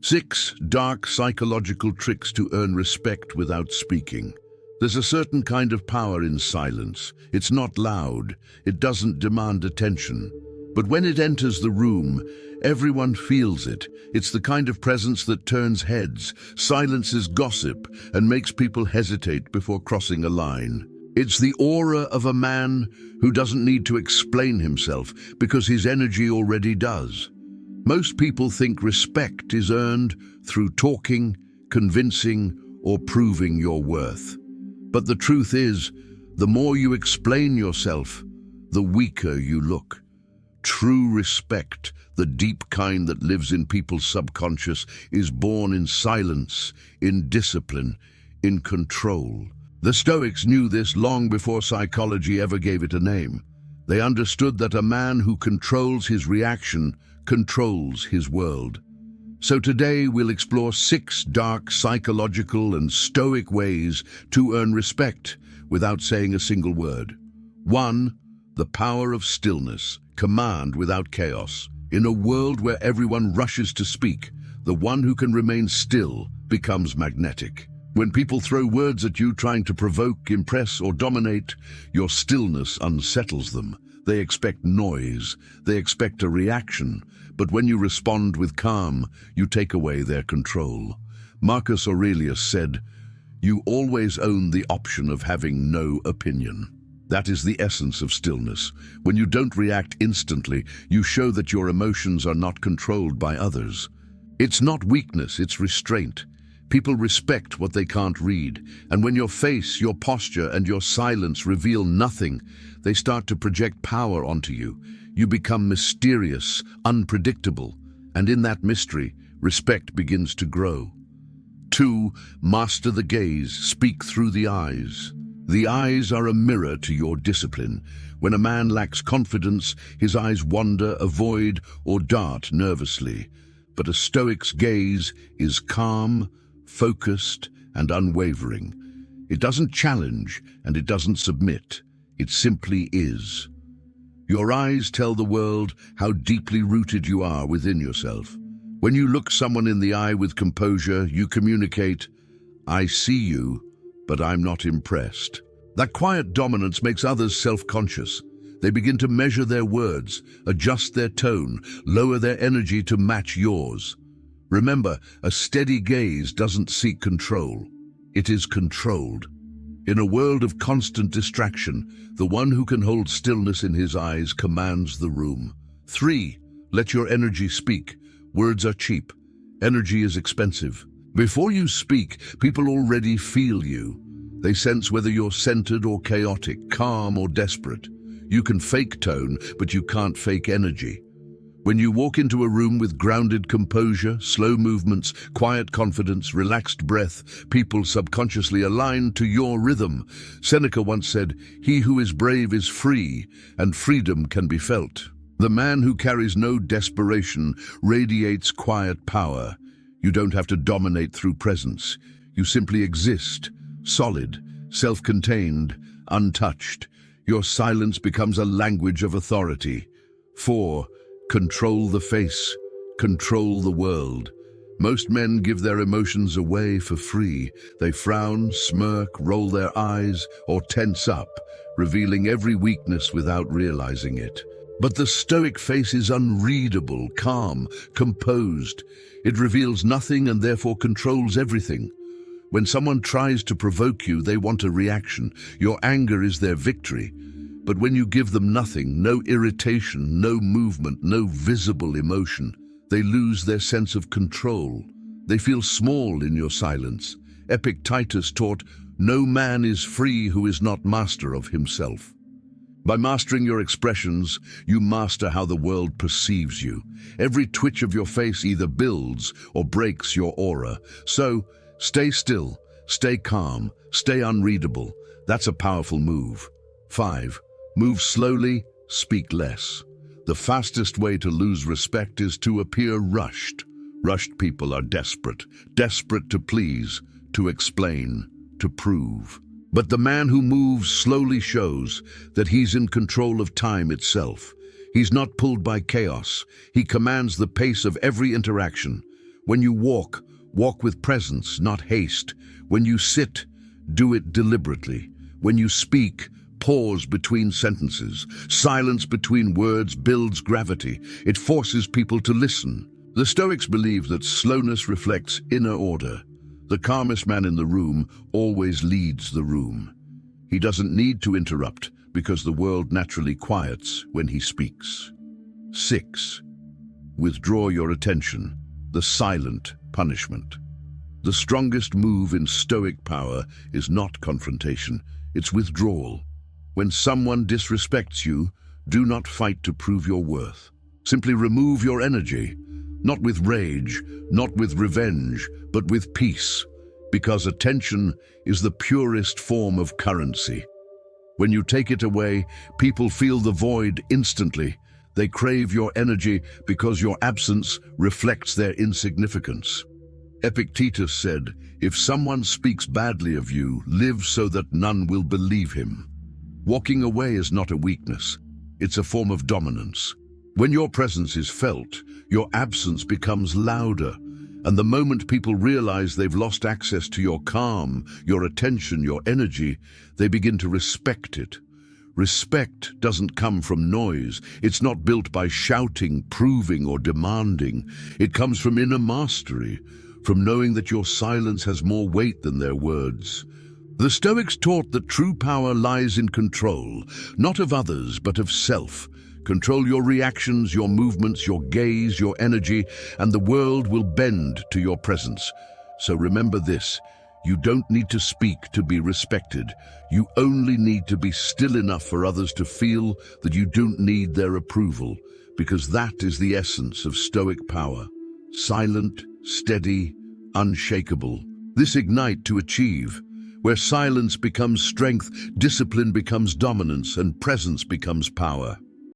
6 dark psychological tricks to earn respect without speaking. There's a certain kind of power in silence. It's not loud, it doesn't demand attention. But when it enters the room, everyone feels it. It's the kind of presence that turns heads, silences gossip, and makes people hesitate before crossing a line. It's the aura of a man who doesn't need to explain himself because his energy already does. Most people think respect is earned through talking, convincing, or proving your worth. But the truth is, the more you explain yourself, the weaker you look. True respect, the deep kind that lives in people's subconscious, is born in silence, in discipline, in control. The Stoics knew this long before psychology ever gave it a name. They understood that a man who controls his reaction controls his world. So today we'll explore 6 dark psychological and stoic ways to earn respect without saying a single word. 1. The power of stillness, command without chaos. In a world where everyone rushes to speak, the one who can remain still becomes magnetic. When people throw words at you trying to provoke, impress, or dominate, your stillness unsettles them. They expect noise, they expect a reaction, but when you respond with calm, you take away their control. Marcus Aurelius said, "You always own the option of having no opinion." That is the essence of stillness. When you don't react instantly, you show that your emotions are not controlled by others. It's not weakness, it's restraint. People respect what they can't read, and when your face, your posture, and your silence reveal nothing, they start to project power onto you. You become mysterious, unpredictable, and in that mystery, respect begins to grow. 2. Master the gaze, speak through the eyes. The eyes are a mirror to your discipline. When a man lacks confidence, his eyes wander, avoid, or dart nervously. But a Stoic's gaze is calm, focused, and unwavering. It doesn't challenge, and it doesn't submit. It simply is. Your eyes tell the world how deeply rooted you are within yourself. When you look someone in the eye with composure, you communicate, "I see you, but I'm not impressed." That quiet dominance makes others self-conscious. They begin to measure their words, adjust their tone, lower their energy to match yours. Remember, a steady gaze doesn't seek control. It is controlled. In a world of constant distraction, the one who can hold stillness in his eyes commands the room. 3. Let your energy speak. Words are cheap. Energy is expensive. Before you speak, people already feel you. They sense whether you're centered or chaotic, calm or desperate. You can fake tone, but you can't fake energy. When you walk into a room with grounded composure, slow movements, quiet confidence, relaxed breath, people subconsciously align to your rhythm. Seneca once said, "He who is brave is free, and freedom can be felt." The man who carries no desperation radiates quiet power. You don't have to dominate through presence. You simply exist, solid, self-contained, untouched. Your silence becomes a language of authority. 4. Control the face, control the world. Most men give their emotions away for free. They frown, smirk, roll their eyes, or tense up, revealing every weakness without realizing it. But the Stoic face is unreadable, calm, composed. It reveals nothing and therefore controls everything. When someone tries to provoke you, they want a reaction. Your anger is their victory. But when you give them nothing, no irritation, no movement, no visible emotion, they lose their sense of control. They feel small in your silence. Epictetus taught, "No man is free who is not master of himself." By mastering your expressions, you master how the world perceives you. Every twitch of your face either builds or breaks your aura. So, stay still, stay calm, stay unreadable. That's a powerful move. 5. Move slowly, speak less. The fastest way to lose respect is to appear rushed. Rushed people are desperate, desperate to please, to explain, to prove. But the man who moves slowly shows that he's in control of time itself. He's not pulled by chaos. He commands the pace of every interaction. When you walk, walk with presence, not haste. When you sit, do it deliberately. When you speak, pause between sentences. Silence between words builds gravity. It forces people to listen. The Stoics believe that slowness reflects inner order. The calmest man in the room always leads the room. He doesn't need to interrupt because the world naturally quiets when he speaks. 6. Withdraw your attention. The silent punishment. The strongest move in Stoic power is not confrontation, it's withdrawal. When someone disrespects you, do not fight to prove your worth. Simply remove your energy, not with rage, not with revenge, but with peace, because attention is the purest form of currency. When you take it away, people feel the void instantly. They crave your energy because your absence reflects their insignificance. Epictetus said, "If someone speaks badly of you, live so that none will believe him." Walking away is not a weakness. It's a form of dominance. When your presence is felt, your absence becomes louder. And the moment people realize they've lost access to your calm, your attention, your energy, they begin to respect it. Respect doesn't come from noise. It's not built by shouting, proving, or demanding. It comes from inner mastery, from knowing that your silence has more weight than their words. The Stoics taught that true power lies in control, not of others, but of self. Control your reactions, your movements, your gaze, your energy, and the world will bend to your presence. So remember this. You don't need to speak to be respected. You only need to be still enough for others to feel that you don't need their approval, because that is the essence of Stoic power. Silent, steady, unshakable. This ignite to achieve, where silence becomes strength, discipline becomes dominance, and presence becomes power.